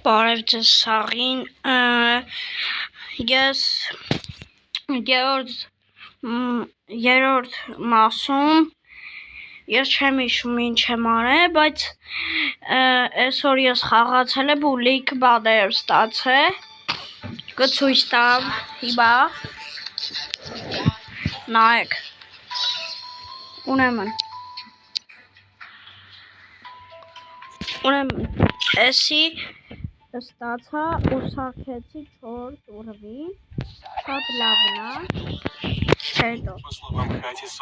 Բարև ձեզ սաղին, ես երորդ մասում ես չեմ հիշում ինչ եմ արել, բայց այսօր ես խաղացել եմ ու լիք բաներ ստացել, կցույց տամ, հիմա նայեք, ուրեմն էսի ստացա ու սարքեցի 4 ուռվի, շատ լավն է, հետո ես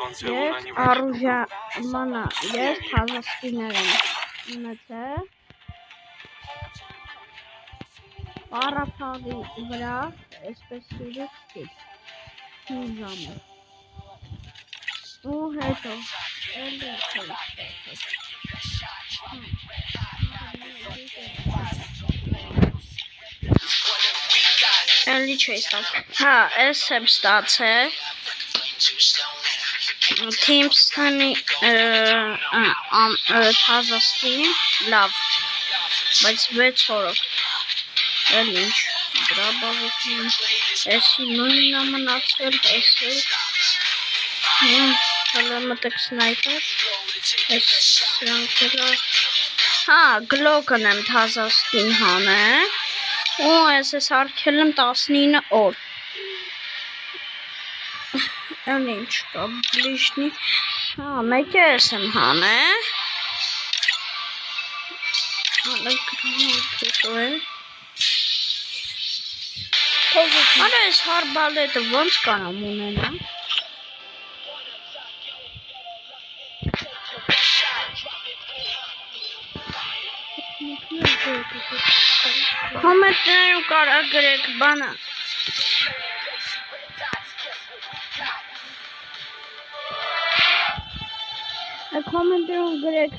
առուժամանա, ես թազասկիներ եմ ունեցել, պարապաղի վրա, այսպես սիրուց կիտ, հիզամը, ու հետո, էլի էլի չի ստացել, հա, ես եմ ստացել, Թիմփսոնի թազասկին, լավ, բայց 6 օրով, էլ ինչ, գրաբավություն, էսի նույնն է մնացել, էսի, հələ մտեք սնայպեր, ես սրանք էլա, հա, գլոկն եմ թազասկին հանել, ու ես ես արկել եմ 19 օր, էլ ինչ կա, բլիշնի, հա, մեկ է ես եմ հանել, հալը գրամով է, արա ես հարբալետը ոնց կանամ ունենա, Կոմենտներում կարա գրեք բանը, Կոմենտներում գրեք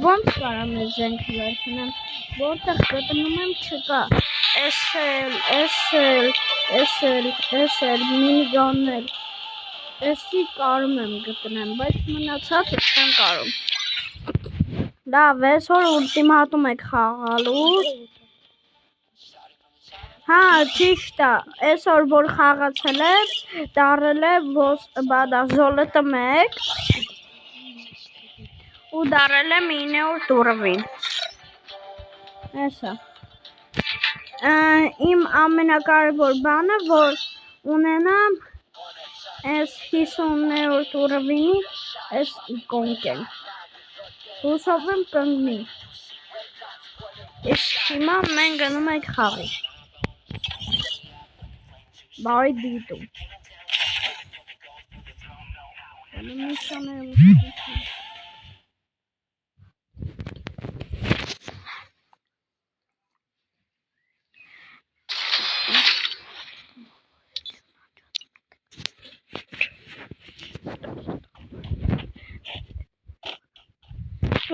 ոնց կարամ ես զենք վերցնեմ, որտեղ գտնում եմ չկա, SL, մինիգաններ, էսի կարում եմ գտնեմ, բայց մնացածը չեմ կարում, լավ, այսօր ուլտիմատում եք խաղալու, հա, ճիշտ է, այսօր որ խաղացել եմ, դարել է զոլոտը 1 ու դարել է 9 ուռվին, էսա, իմ ամենակարևոր բանը, որ ունենամ այս 50 ուռվինի այս իկոնկեն, հուսով եմ կընկնի, իսկ հիմա մենք գնում ենք խաղի, բարի դիտում,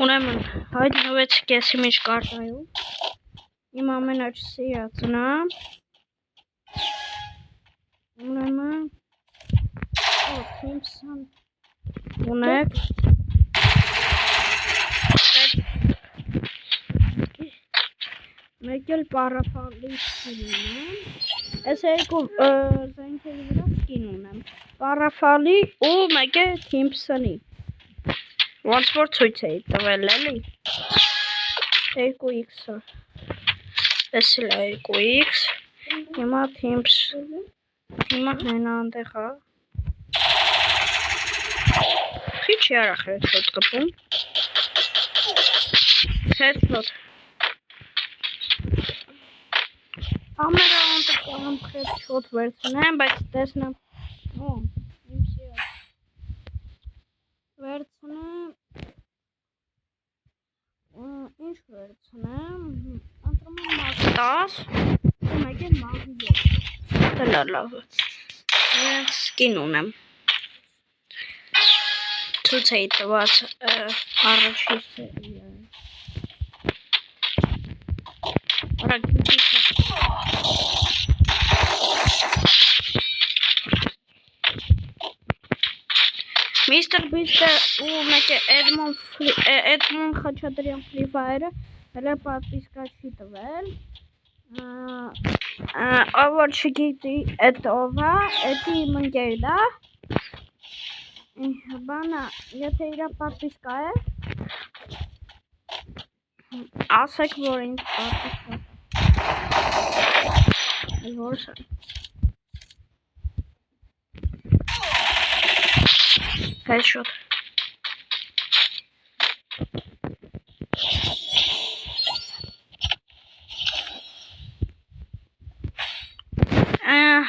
Ուրեմն հայտնվեցիք ես իմ ինչ կարտայում, իմ ամենաչսիրածն է, ուրեմն, Թիմփսոն ունեք, մեկ էլ պարապաղի սկին ունեմ, ես երկու զենքերի վրա սկին ունեմ, պարապաղի ու մեկ է Թիմփսոնի, ոնց որ ցույց էի տվել էլի, 2x-ը, ես էլ է 2x, հիմա Թիմփս, հիմա հենա անդեղ է, քիչ երախ հետոտ կպում, հետոտ, ամերա ոնտը կանում հետոտ վերցնեմ, բայց տեսնեմ, իմ սիրած, վերցնեմ, ինչ վերցնեմ, ընտրում եմ մազ 10, ու մեկ են մազի 7, դելա լավը, իրենց սկին ունեմ, ցույց էի տված առաջի սերիա, Միստ Mr. Beast-ը ու մեկ է Edmond Խաչատրյան Free Fire-ը հələ պատվիսկա չի տվել։ Ով չգիտի էդ ով է, էդի իմ ընկերն է։ Բանա, եթե իրա պատվիսկա է, ասեք, որ ինձ պատվիսկա։ Որ սա։ Headshot.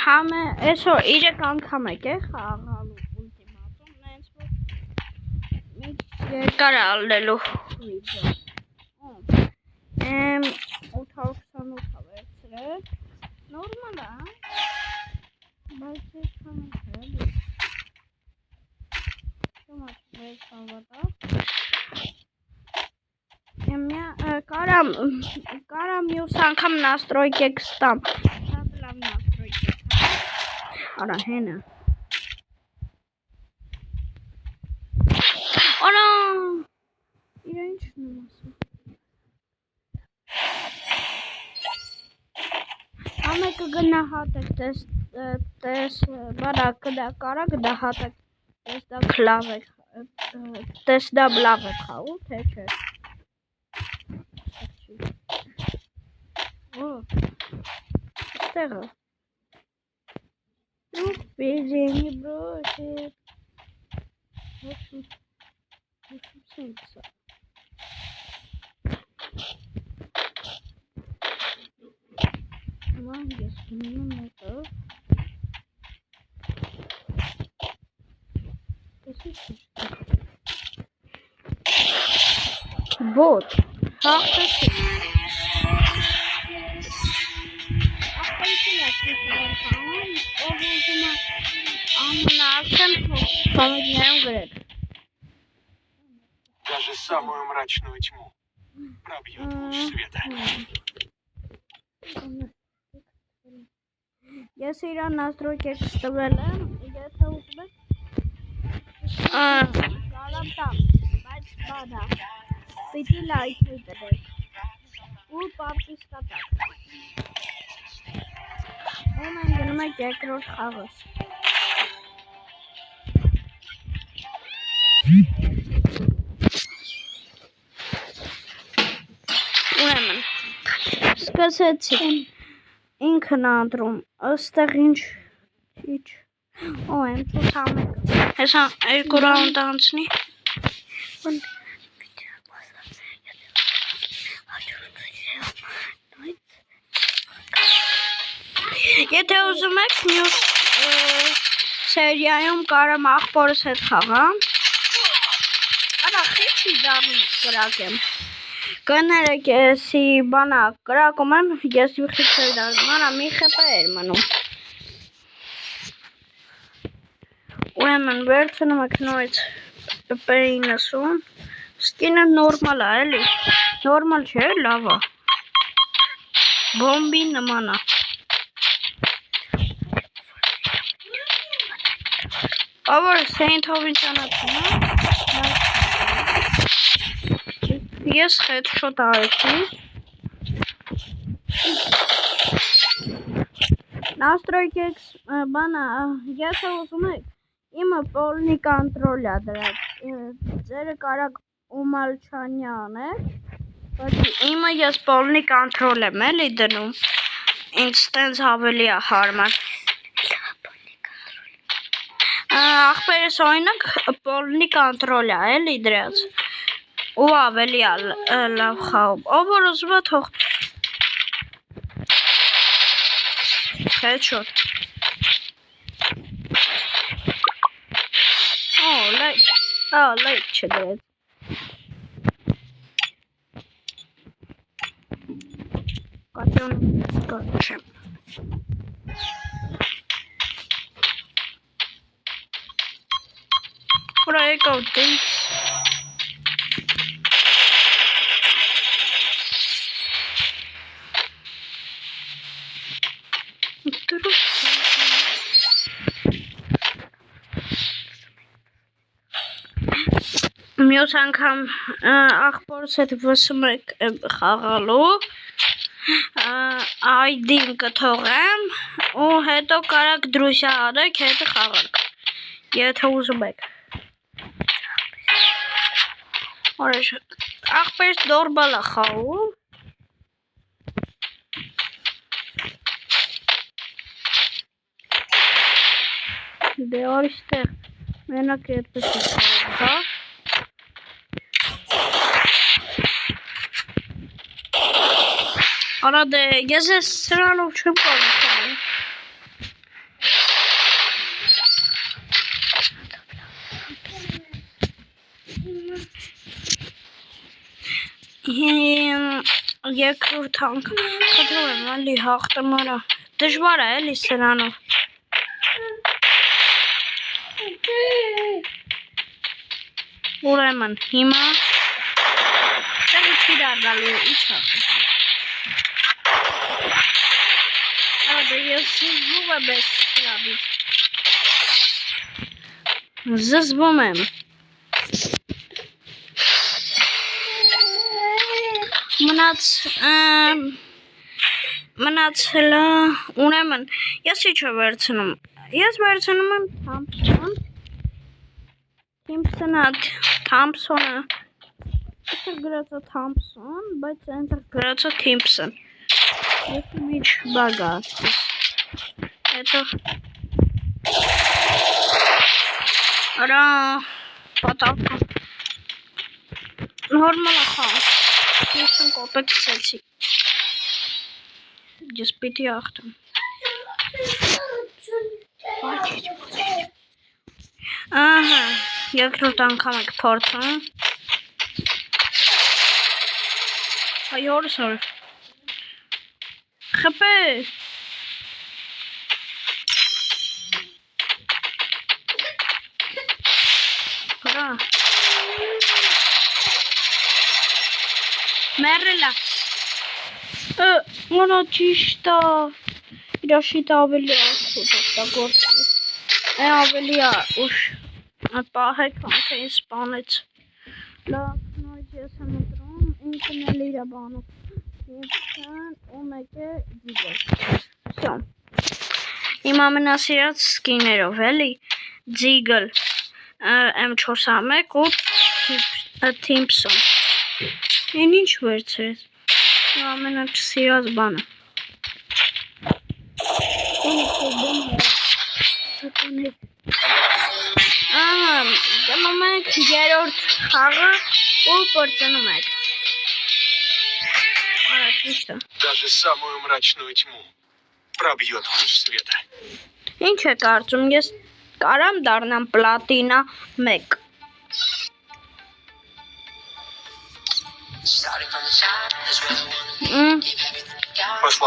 Համը այսօր 3 անգամ եք է խաղալու ուլտիմատում, նենց որ մի երկար ալնելու վիդեո։ 828-ա վերցրել, նորմալ է, բայց երկան է, չմաչ վերցավատա։ Կարամ մյուս անգամ настройкեք ստամ, շատ լավ настройкեք, արա հենը։ Արա, իրա ինչն եմ ասում։ Համը կգնահատեք, բարա կարա գնահատեք, տեսնա լավ է խաղու, թե չէ։ Ստեղը։ Դուք բեզենի բրոշետ։ Սենքսա։ Ման ես գնում մեկը։ Բոտ, հաղթեցի։ Даже самую мрачную тьму пробьет луч света. Ես իրան настройкեք տվել եմ, եթե ուզում եք կարամ տամ, բայց բանա, պիտի լայքի տրեք ու պատվիսկա տակ։ Ու մենք գնում ենք երկրորդ խաղս։ Ուրեմն, սկսեցին ինքն անդրում, ըստեղ ինչ, օ, եմ ծութամեք, հեսա երկու ռաունդ անցնի, եթե ուզում եք մյուս սերիայում կարամ աղբորս հետ խաղամ, արա խիչի դարում կրակ եմ, կներեք եսի բանա կրակում եմ, ես մի խիչեր դարում, արա մի խեպը էր մնում, ուրեմն վերցնում եք նոյց P90, սկինը նորմալ է, էլի, նորմալ չէ, լավ է, բոմբի նման է, Ավոր Սեյնթովին ճանաչում է, ես headshot արեցի, настройкեք բանա, եթե ուզում եք, իմը պոլնի կոնտրոլ է դրած, ձերը կարակ Ումալչանյան է, բայց իմը ես պոլնի կոնտրոլ եմ էլի դնում, ինձ տենց ավելի է հարմար, աղբերս օրինակ պոլնի կոնտրոլ է էլի դրած, ու ավելի է լավ խաղում, ով որ ուզում է թող headshot լայք չդրեց կատրոն չեմ ուրա եկավ դինք Մյուս անգամ աղբորս հետ վսում եք խաղալու, ID-ն կթողեմ ու հետո կարաք դրուսյա արեք հետը խաղանք, եթե ուզում եք։ Օրեշ, աղբերս դորբալա խաղում, դե արիստեղ մենակ այդպես է խաղում, Արա դե, ես ես սրանով չեմ կարող խաղում։ Երկրորդ անգամ խնդրում եմ էլի հաղթեմ արա։ Դժվար է էլի սրանով։ Ուրեմն հիմա տեղը չի դառնալու ինչ հաղթեմ։ Դե ես զզվում եմ ես սրաբից։ Զզվում եմ։ Մնացելը ուրեմն ես ինչ եմ վերցնում։ Ես վերցնում եմ Թամփսոնը Այդտեղ գրած է Թամփսոն, բայց այնտեղ գրած է Թիմփսոն։ Ես միջ բագա։ Հետո Արա պատապ նորմալ է խաղ։ Ես կոպեկ ցեցի։ Ես պիտի ախտեմ։ Ահա, երկրորդ անգամ եք փորձում։ Այորս օր։ Խփե։ Գրա։ Մերելա։ Մոնա ճիշտ է։ Իրաշիտ ավելի օգտագործել։ Ավելի ուշ պահեք, թե սպանեց։ Լավ, նույն ես եմ ընտրում, ինքն էլ իր բանով։ Եվ ու մեկը դիգել։ Всё։ Իմ ամենասիրած սկիներով էլի Ձիգլ M401 ու Թիմփսոն։ Այն ինչ վերցրեց։ Իմ ամենասիրած բանը։ Ահա, դնում ենք երրորդ խաղը ու կորցնում ենք։ Արա, ճիշտ է։ Даже самую мрачную тьму пробьет луч света. Ինչ է կարծում, ես կարամ դառնամ պլատինա 1։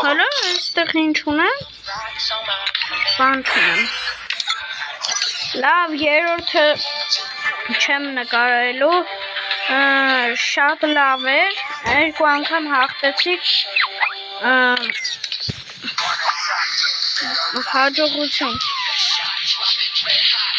Հələ, այստեղ ինչ ունեմ։ Բան չունեմ։ Լավ, երրորդը չեմ նկարելու, շատ լավ էր, երկու անգամ հաղթեցիք, հաջողություն։